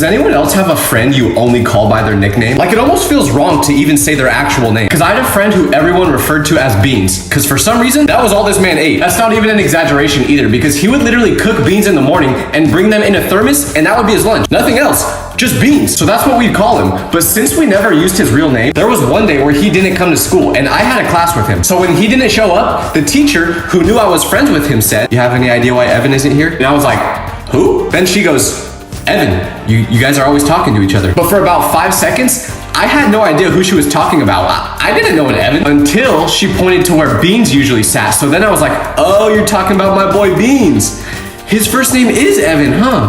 Does anyone else have a friend you only call by their nickname? Like, it almost feels wrong to even say their actual name. Cause I had a friend who everyone referred to as Beans. Cause for some reason, that was all this man ate. That's not even an exaggeration either, because he would literally cook beans in the morning and bring them in a thermos, and that would be his lunch. Nothing else. Just beans. So that's what we'd call him. But since we never used his real name, there was one day where he didn't come to school and I had a class with him. So when he didn't show up, the teacher, who knew I was friends with him, said, "You have any idea why Evan isn't here?" And I was like, "Who?" Then she goes, "Evan, you guys are always talking to each other." But for about 5 seconds, I had no idea who she was talking about. I didn't know an Evan until she pointed to where Beans usually sat. So then I was like, "Oh, you're talking about my boy Beans. His first name is Evan, huh?"